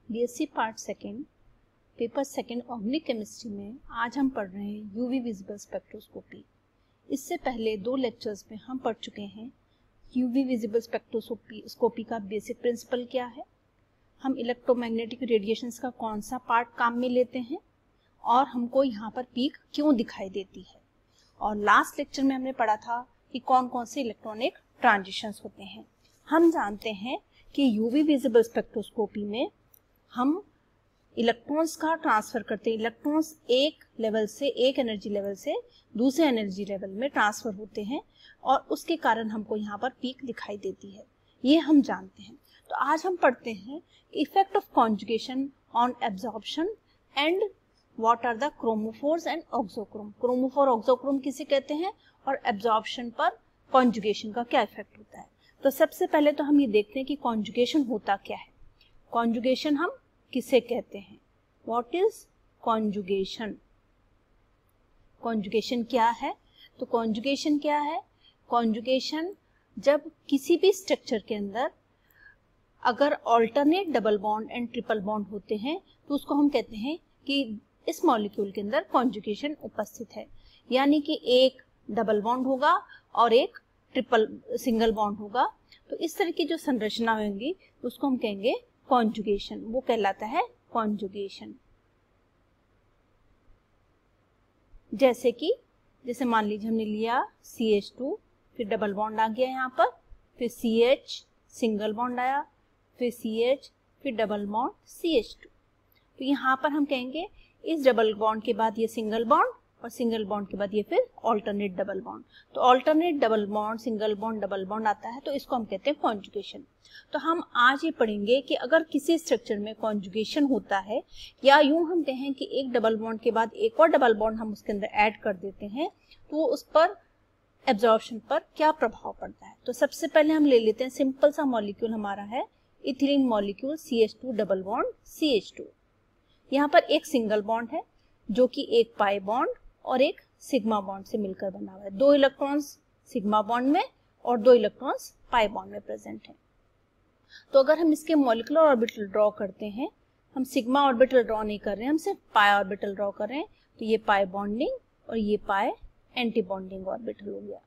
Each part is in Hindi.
BSc part second paper second organic chemistry में आज हम पढ़ रहे हैं यूवी विजिबल स्पेक्ट्रोस्कोपी। इससे पहले 2 लेक्चर्स में हम पढ़ चुके हैं यूवी विजिबल स्पेक्ट्रोस्कोपी का बेसिक प्रिंसिपल क्या है, हम इलेक्ट्रोमैग्नेटिक रेडिएशंस का कौन सा पार्ट काम में लेते हैं और हमको यहाँ पर पीक क्यों दिखाई देती है। और लास्ट लेक्चर में हमने पढ़ा था कि कौन कौन से इलेक्ट्रॉनिक ट्रांजिशंस होते हैं। हम जानते हैं कि यूवी विजिबल स्पेक्ट्रोस्कोपी में हम इलेक्ट्रॉन्स का ट्रांसफर करते हैं। इलेक्ट्रॉन्स एक लेवल से, एक एनर्जी लेवल से दूसरे एनर्जी लेवल में ट्रांसफर होते हैं और उसके कारण हमको यहाँ पर पीक दिखाई देती है, ये हम जानते हैं। तो आज हम पढ़ते हैं effect of conjugation on absorption and what are the chromophores and auxochrome. Chromophore auxochrome किसे कहते हैं और एब्जॉर्प्शन पर कॉन्जुगेशन का क्या इफेक्ट होता है। तो सबसे पहले तो हम ये देखते हैं कि कॉन्जुगेशन होता क्या है। कॉन्जुगेशन हम किसे कहते हैं, व्हाट इज कॉन्जुगेशन। कॉन्जुगेशन क्या है, तो कॉन्जुगेशन क्या है, कॉन्जुगेशन जब किसी भी स्ट्रक्चर के अंदर अगर alternate double bond and triple bond होते हैं तो उसको हम कहते हैं कि इस मॉलिक्यूल के अंदर कॉन्जुगेशन उपस्थित है। यानी कि एक डबल बॉन्ड होगा और एक ट्रिपल सिंगल बॉन्ड होगा, तो इस तरह की जो संरचना होंगी उसको हम कहेंगे कॉन्जुगेशन, वो कहलाता है कॉन्जुगेशन। जैसे मान लीजिए हमने लिया CH2, फिर डबल बॉन्ड आ गया यहाँ पर, फिर CH सिंगल बॉन्ड आया, फिर CH, फिर डबल बॉन्ड CH2। तो यहाँ पर हम कहेंगे इस डबल बॉन्ड के बाद ये सिंगल बॉन्ड और सिंगल बॉन्ड के बाद ये फिर ऑल्टरनेट डबल बॉन्ड। तो alternate double bond, single bond, double bond आता है तो इसको हम कहते हैं कॉन्जुगेशन। तो हम आज ये पढ़ेंगे कि अगर किसी स्ट्रक्चर में कॉन्जुगेशन होता है या यूं हम कहें कि एक डबल बॉन्ड के बाद एक और डबल बॉन्ड हम उसके अंदर ऐड कर देते हैं तो उस पर एब्जॉर्प्शन पर क्या प्रभाव पड़ता है। तो सबसे पहले हम ले लेते हैं सिंपल सा मॉलिक्यूल हमारा है ethylene molecule CH2 double bond CH2। यहाँ पर एक सिंगल बॉन्ड है जो कि एक पाई बॉन्ड और एक सिग्मा बॉन्ड से मिलकर बना हुआ है। 2 इलेक्ट्रॉन्स सिग्मा बॉन्ड में और 2 इलेक्ट्रॉन्स पाई बॉन्ड में प्रेजेंट हैं। तो अगर हम इसके मॉलिक्यूलर ऑर्बिटल ड्रॉ करते हैं, हम सिग्मा ऑर्बिटल ड्रॉ नहीं कर रहे हैं, हम सिर्फ पाई ऑर्बिटल ड्रॉ कर रहे हैं, तो ये पाई बॉन्डिंग और ये पाई एंटी बॉन्डिंग ऑर्बिटल हो गया।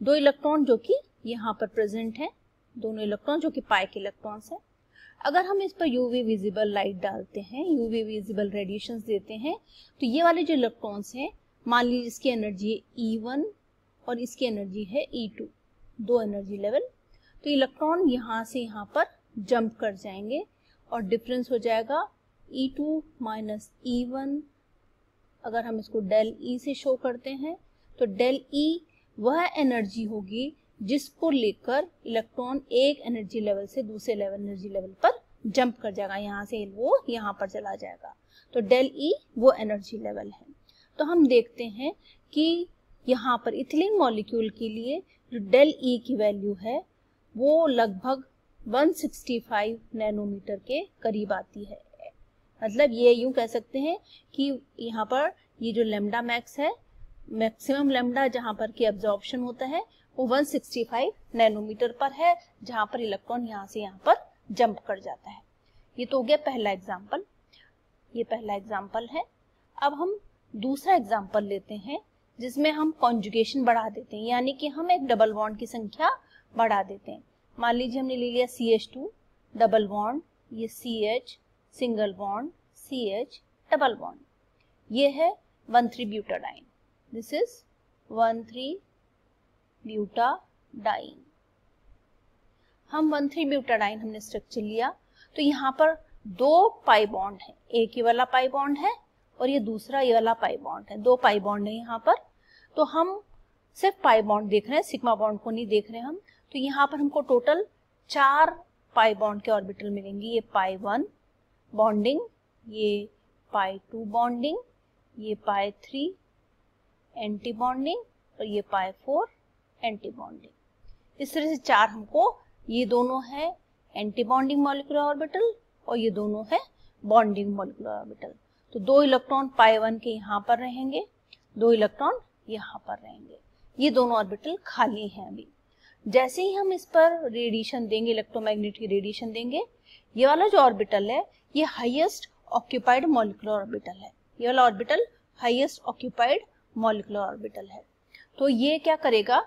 2 इलेक्ट्रॉन जो कि यहाँ पर प्रेजेंट है, दोनों इलेक्ट्रॉन जो कि पाई के इलेक्ट्रॉन्स हैं। अगर हम इस पर यूवी विजिबल लाइट डालते हैं, यूवी विजिबल रेडिएशंस देते हैं, तो ये वाले जो इलेक्ट्रॉन्स हैं, मान लीजिए इसकी एनर्जी है E1 और इसकी एनर्जी है E2, 2 एनर्जी लेवल। तो इलेक्ट्रॉन यहाँ से यहाँ पर जंप कर जाएंगे और डिफरेंस हो जाएगा E2 माइनस E1। अगर हम इसको डेल E से शो करते हैं तो डेल E वह एनर्जी होगी जिसको लेकर इलेक्ट्रॉन एक एनर्जी लेवल से दूसरे एनर्जी लेवल पर जंप कर जाएगा, यहाँ से वो यहाँ पर चला जाएगा। तो डेल E वो एनर्जी लेवल है। तो हम देखते हैं कि यहाँ पर इथिलीन मॉलिक्यूल के लिए जो डेल E की वैल्यू है वो लगभग 165 नैनोमीटर के करीब आती है। मतलब ये यूं कह सकते हैं कि यहाँ पर ये जो लैम्डा मैक्स है, मैक्सिमम लैम्डा जहाँ पर कि एब्जॉर्प्शन होता है वो 165 नैनोमीटर पर है, जहाँ पर इलेक्ट्रॉन यहाँ से यहाँ पर जंप कर जाता है। ये तो हो गया पहला एग्जाम्पल, ये पहला एग्जाम्पल है। अब हम दूसरा एग्जाम्पल लेते हैं जिसमें हम कॉन्जुगेशन बढ़ा देते हैं, यानी कि हम एक डबल बॉन्ड की संख्या बढ़ा देते हैं। मान लीजिए हमने ले लिया CH2 डबल बॉन्ड, ये CH single bond, CH double bond, ये है 1,3 ब्यूटाडाइन, दिस इज 1,3 ब्यूटाडाइन। हम 1,3 ब्यूटाडाइन हमने स्ट्रक्चर लिया, तो यहाँ पर 2 पाई बॉन्ड है, एक ये वाला पाई बॉन्ड है और ये दूसरा ये वाला पाई बॉन्ड है, 2 पाई बॉन्ड है यहाँ पर। तो हम सिर्फ पाई बॉन्ड देख रहे हैं, सिग्मा बॉन्ड को नहीं देख रहे हम। तो यहाँ पर हमको टोटल 4 पाई बॉन्ड के ऑर्बिटल मिलेंगे। ये पाई 1 बॉन्डिंग, ये पाई 2 बॉन्डिंग, ये पाई 3 एंटी बॉन्डिंग और ये पाई 4 एंटी बॉन्डिंग। इस तरह से 4 हमको, ये दोनों है एंटी बॉन्डिंग मॉलिक्यूलर ऑर्बिटल और ये दोनों है बॉन्डिंग मॉलिक्यूलर ऑर्बिटल। तो 2 इलेक्ट्रॉन पाई 1 के यहाँ पर रहेंगे, 2 इलेक्ट्रॉन यहाँ पर रहेंगे, ये दोनों ऑर्बिटल खाली हैं अभी। जैसे ही हम इस पर रेडिएशन देंगे, इलेक्ट्रोमैग्नेटिक रेडिएशन देंगे, ये वाला जो ऑर्बिटल है ये हाईएस्ट ऑक्यूपाइड मॉलिक्यूलर ऑर्बिटल है, ये वाला orbital highest occupied molecular orbital है। तो ये क्या करेगा,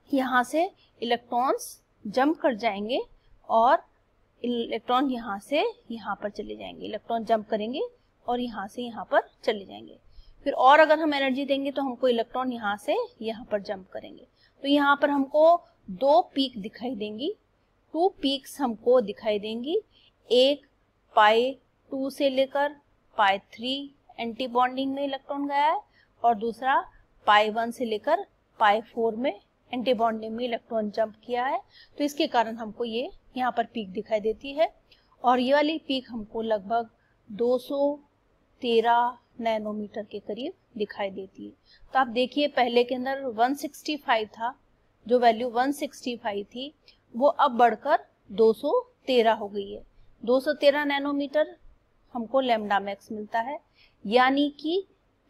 यहाँ से इलेक्ट्रॉन्स जंप कर जाएंगे और इलेक्ट्रॉन यहाँ से यहाँ पर चले जाएंगे, इलेक्ट्रॉन जंप करेंगे और यहाँ से यहाँ पर चले जाएंगे। फिर और अगर हम एनर्जी देंगे तो हमको इलेक्ट्रॉन यहाँ से यहाँ पर जंप करेंगे। तो यहाँ पर हमको 2 पीक दिखाई देंगी, 2 पीक्स हमको दिखाई देंगी। एक π2 से लेकर π3 एंटी बॉन्डिंग में इलेक्ट्रॉन गया है और दूसरा π1 से लेकर π4 में एंटी बॉन्डिंग में इलेक्ट्रॉन जंप किया है। तो इसके कारण हमको ये यहाँ पर पीक दिखाई देती है और ये वाली पीक हमको लगभग 213 नैनोमीटर के करीब दिखाई देती है। तो आप देखिए पहले के अंदर 165 था, जो वैल्यू 165 थी वो अब बढ़कर 213 हो गई है। 213 नैनोमीटर हमको लैम्डा मैक्स मिलता है, यानी कि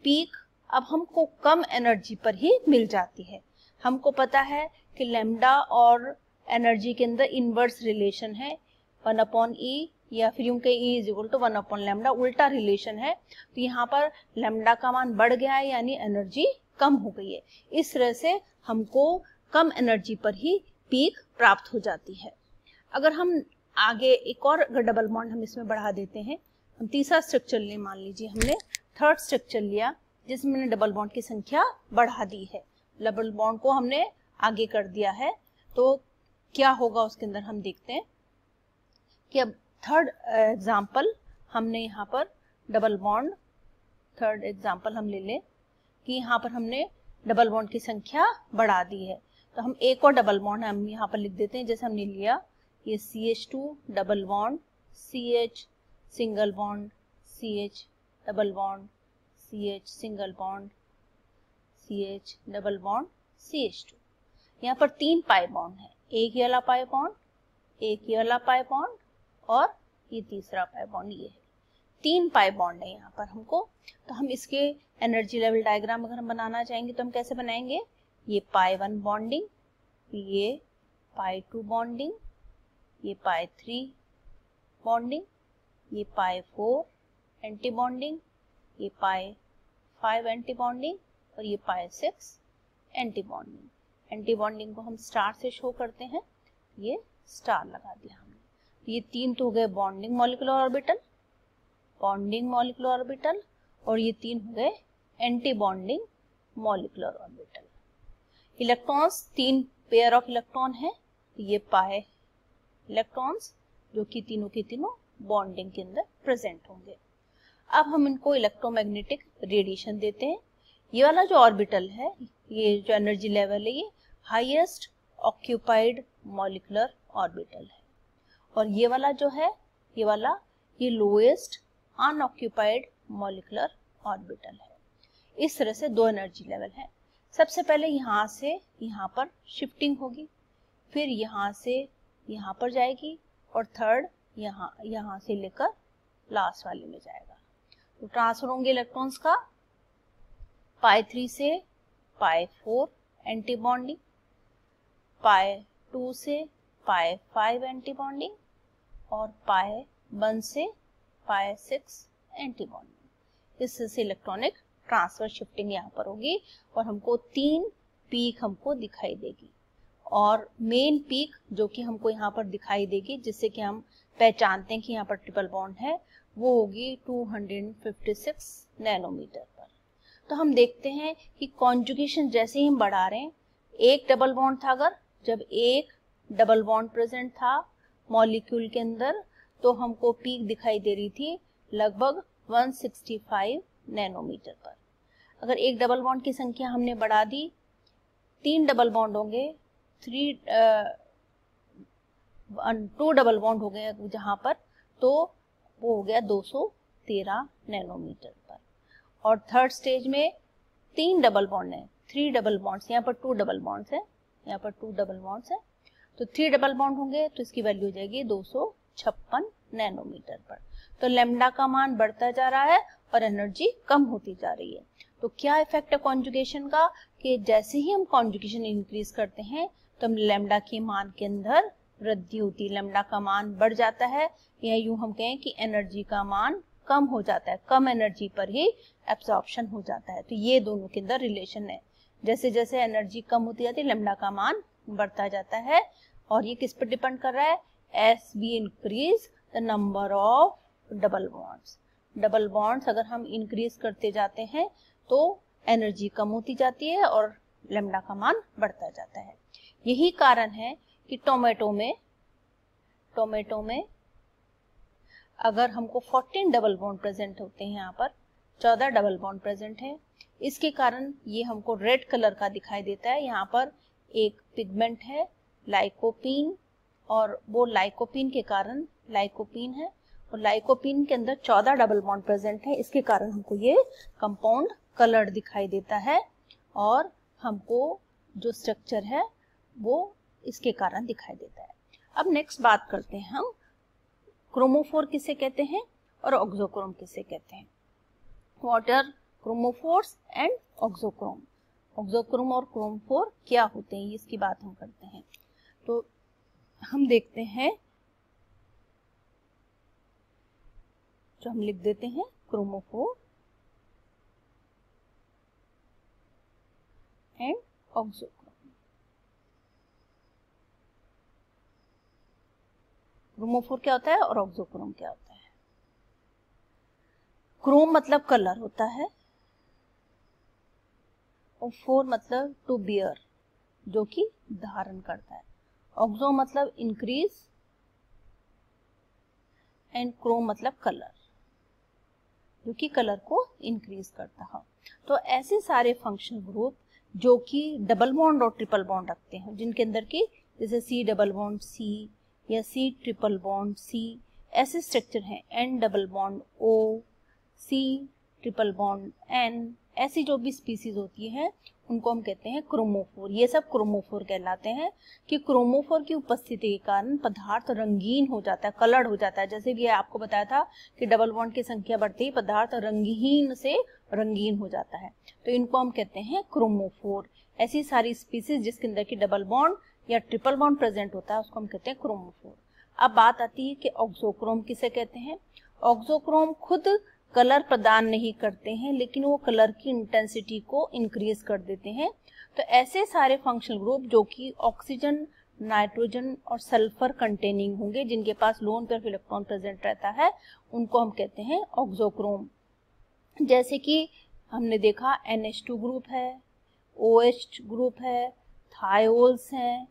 पीक अब हमको कम एनर्जी पर ही मिल जाती है। हमको पता है कि लैम्डा और एनर्जी के अंदर इनवर्स रिलेशन है 1/e या फिर यूं के E = 1/λ, उल्टा रिलेशन है। तो यहाँ पर लैम्डा का मान बढ़ गया है यानी एनर्जी कम हो गई है। इस तरह से हमको कम एनर्जी पर ही पीक प्राप्त हो जाती है। अगर हम आगे एक और डबल बॉन्ड हम इसमें बढ़ा देते हैं, हम तीसरा स्ट्रक्चर ले, मान लीजिए हमने थर्ड स्ट्रक्चर लिया जिसमें हमने डबल बॉन्ड की संख्या बढ़ा दी है, डबल बॉन्ड को हमने आगे कर दिया है। तो क्या होगा उसके अंदर हम देखते हैं कि अब थर्ड एग्जाम्पल हमने यहाँ पर डबल बॉन्ड, थर्ड एग्जाम्पल हम ले लें कि यहाँ पर हमने डबल बॉन्ड की संख्या बढ़ा दी है। तो हम एक और डबल बॉन्ड हम यहाँ पर लिख देते हैं, जैसे हमने लिया ये CH2 double bond CH single bond CH double bond CH single bond CH double bond CH2। यहाँ पर 3 पाई बॉन्ड है, एक ये वाला पाई बॉन्ड, एक ये वाला पाई बॉन्ड और ये तीसरा पाई बॉन्ड, ये है 3 पाई बॉन्ड है यहाँ पर हमको। तो हम इसके एनर्जी लेवल डायग्राम अगर हम बनाना चाहेंगे तो हम कैसे बनाएंगे, ये π1 बॉन्डिंग, ये π2 बॉन्डिंग, ये π3 बॉन्डिंग, ये π4 एंटी बॉन्डिंग, ये π5 एंटी बॉन्डिंग और ये π6 एंटी बॉन्डिंग। एंटी बॉन्डिंग को हम स्टार से शो करते हैं, ये स्टार लगा दिया हमने। ये 3 तो हो गए bonding molecular orbital, bonding molecular orbital, और ये 3 हो गए anti bonding molecular orbital. Electrons 3 pair of electron है, ये पाई इलेक्ट्रॉन्स जो कि तीनों के तीनों बॉन्डिंग के अंदर प्रेजेंट होंगे। अब हम इनको इलेक्ट्रोमैग्नेटिक रेडिएशन देते हैं। ये वाला जो ऑर्बिटल है, ये जो एनर्जी लेवल है, ये हाईएस्ट ऑक्यूपाइड मॉलिक्यूलर ऑर्बिटल है, और ये वाला जो है, ये वाला ये लोएस्ट अनऑक्यूपाइड मॉलिक्यूलर ऑर्बिटल है। इस तरह से 2 एनर्जी लेवल है। सबसे पहले यहाँ से यहाँ पर शिफ्टिंग होगी, फिर यहाँ से यहाँ पर जाएगी और थर्ड यहाँ से लेकर लास्ट वाले में जाएगा। तो ट्रांसफर होंगे इलेक्ट्रॉन्स का π3 से π4 एंटी बॉन्डिंग, π2 से π5 एंटी बॉन्डिंग और π1 से π6 एंटी बॉन्डिंग। इससे इलेक्ट्रॉनिक ट्रांसफर शिफ्टिंग यहाँ पर होगी और हमको 3 पीक हमको दिखाई देगी, और मेन पीक जो कि हमको यहाँ पर दिखाई देगी, जिससे कि हम पहचानते हैं कि यहाँ पर ट्रिपल बॉन्ड है, वो होगी 256 नैनोमीटर पर। तो हम देखते हैं कि कॉन्जुगेशन जैसे ही हम बढ़ा रहे हैं, एक डबल बॉन्ड था, अगर जब एक डबल बॉन्ड प्रेजेंट था मॉलिक्यूल के अंदर, तो हमको पीक दिखाई दे रही थी लगभग 165 नैनोमीटर पर। अगर एक डबल बॉन्ड की संख्या हमने बढ़ा दी, 3 डबल बॉन्ड होंगे, 2 डबल बॉन्ड हो गए जहां पर, तो वो हो गया 213 नैनोमीटर पर। और थर्ड स्टेज में 3 डबल बॉन्ड है, 3 डबल बॉन्ड्स, यहाँ पर 2 डबल बॉन्ड्स है, यहाँ पर 2 डबल बॉन्ड्स है, तो 3 डबल बॉन्ड होंगे तो इसकी वैल्यू हो जाएगी 256 नैनोमीटर पर। तो लैम्डा का मान बढ़ता जा रहा है और एनर्जी कम होती जा रही है। तो क्या इफेक्ट है कॉन्जुगेशन का, कि जैसे ही हम कॉन्जुगेशन इंक्रीज करते हैं तो हम लैम्डा के मान के अंदर वृद्धि होती है, लैम्डा का मान बढ़ जाता है, या यूं हम कहें कि एनर्जी का मान कम हो जाता है, कम एनर्जी पर ही एब्जॉर्प्शन हो जाता है। तो ये दोनों के अंदर रिलेशन है, जैसे जैसे एनर्जी कम होती जाती है लैम्डा का मान बढ़ता जाता है। और ये किस पर डिपेंड कर रहा है, as we increase the number of double bonds. Double bonds अगर हम इंक्रीज करते जाते हैं तो एनर्जी कम होती जाती है और लैम्डा का मान बढ़ता जाता है। यही कारण है कि टोमेटो में अगर हमको 14 डबल बॉन्ड प्रेजेंट होते हैं, यहाँ पर 14 डबल बॉन्ड प्रेजेंट है, इसके कारण ये हमको रेड कलर का दिखाई देता है। यहाँ पर एक पिगमेंट है लाइकोपीन, और वो लाइकोपीन के कारण लाइकोपीन है, और लाइकोपीन के अंदर 14 डबल बॉन्ड प्रेजेंट है, इसके कारण हमको ये कंपाउंड कलर्ड दिखाई देता है, और हमको जो स्ट्रक्चर है वो इसके कारण दिखाई देता है। अब नेक्स्ट बात करते हैं हम क्रोमोफोर किसे कहते हैं और ऑक्सोक्रोम किसे कहते हैं। What are chromophores and auxochrome. Auxochrome और क्रोमोफोर क्या होते हैं, इसकी बात हम करते हैं। तो हम देखते हैं, जो हम लिख देते हैं क्रोमोफोर एंड ऑक्सोक्रोम। क्रोमोफोर क्या होता है और ऑक्सोक्रोम क्या होता है। क्रोम मतलब कलर होता है, और फोर मतलब टू बियर, जो कि धारण करता है। ऑक्सो मतलब इंक्रीज, एंड क्रोम मतलब कलर, जो कि कलर को इंक्रीज करता है। तो ऐसे सारे फंक्शनल ग्रुप जो कि डबल बॉन्ड और ट्रिपल बॉन्ड रखते हैं, जिनके अंदर की जैसे सी डबल बॉन्ड सी या सी ट्रिपल बॉन्ड सी, ऐसे स्ट्रक्चर हैं, N double bond O, C triple bond N, ऐसी जो भी स्पीसीज होती है उनको हम कहते हैं क्रोमोफोर। ये सब क्रोमोफोर कहलाते हैं कि क्रोमोफोर की उपस्थिति के कारण पदार्थ रंगीन हो जाता है, कलर्ड हो जाता है। जैसे कि आपको बताया था कि डबल बॉन्ड की संख्या बढ़ते ही पदार्थ रंगहीन से रंगीन हो जाता है, तो इनको हम कहते हैं क्रोमोफोर। ऐसी सारी स्पीसीज जिसके अंदर की डबल बॉन्ड या ट्रिपल बॉन्ड प्रेजेंट होता है उसको हम कहते हैं क्रोमोफोर। अब बात आती है कि ऑक्सोक्रोम किसे कहते हैं। ऑक्सोक्रोम खुद कलर प्रदान नहीं करते हैं, लेकिन वो कलर की इंटेंसिटी को इंक्रीज कर देते हैं। तो ऐसे सारे फंक्शनल ग्रुप जो कि ऑक्सीजन, नाइट्रोजन और सल्फर कंटेनिंग होंगे, जिनके पास लोन पेयर इलेक्ट्रॉन प्रेजेंट रहता है, उनको हम कहते हैं ऑक्सोक्रोम। जैसे कि हमने देखा NH2 ग्रुप है, OH ग्रुप है, थायोल्स हैं,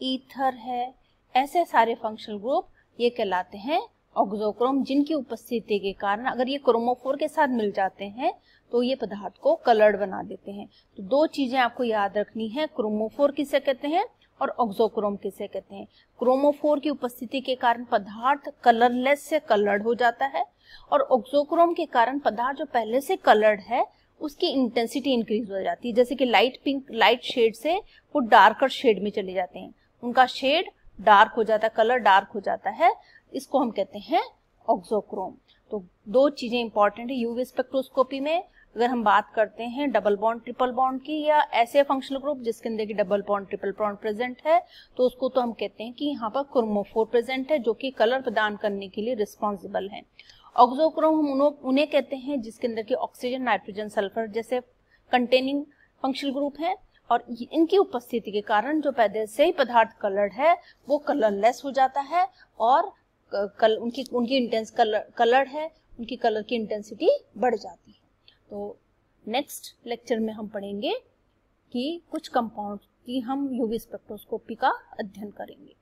ईथर है, ऐसे सारे फंक्शनल ग्रुप ये कहलाते हैं ऑक्सोक्रोम, जिनकी उपस्थिति के कारण अगर ये क्रोमोफोर के साथ मिल जाते हैं तो ये पदार्थ को कलर्ड बना देते हैं। तो दो चीजें आपको याद रखनी है, क्रोमोफोर किसे कहते हैं और ऑक्सोक्रोम किसे कहते हैं। क्रोमोफोर की उपस्थिति के कारण पदार्थ कलरलेस से कलर्ड हो जाता है, और ऑक्सोक्रोम के कारण पदार्थ जो पहले से कलर्ड है उसकी इंटेंसिटी इंक्रीज हो जाती है। जैसे कि लाइट पिंक, लाइट शेड से वो डार्कर शेड में चले जाते हैं, उनका शेड डार्क हो जाता है, कलर डार्क हो जाता है, इसको हम कहते हैं ऑक्सोक्रोम। तो दो चीजें इंपॉर्टेंट है यूवी स्पेक्ट्रोस्कोपी में। अगर हम बात करते हैं डबल बॉन्ड ट्रिपल बॉन्ड की या ऐसे फंक्शनल ग्रुप जिसके अंदर की double bond triple bond present है, तो उसको तो हम कहते हैं कि यहाँ पर क्रोमोफोर प्रेजेंट है जो कि कलर प्रदान करने के लिए रिस्पॉन्सिबल है। ऑक्सोक्रोम हम उन्हें कहते हैं जिसके अंदर की ऑक्सीजन, नाइट्रोजन, सल्फर जैसे कंटेनिंग फंक्शनल ग्रुप है, और इनकी उपस्थिति के कारण जो पहले से ही पदार्थ कलर्ड है वो कलरलेस हो जाता है, और उनकी इंटेंस कलर्ड है, उनकी कलर की इंटेंसिटी बढ़ जाती है। तो नेक्स्ट लेक्चर में हम पढ़ेंगे कि कुछ कंपाउंड की हम यूवी स्पेक्ट्रोस्कोपी का अध्ययन करेंगे।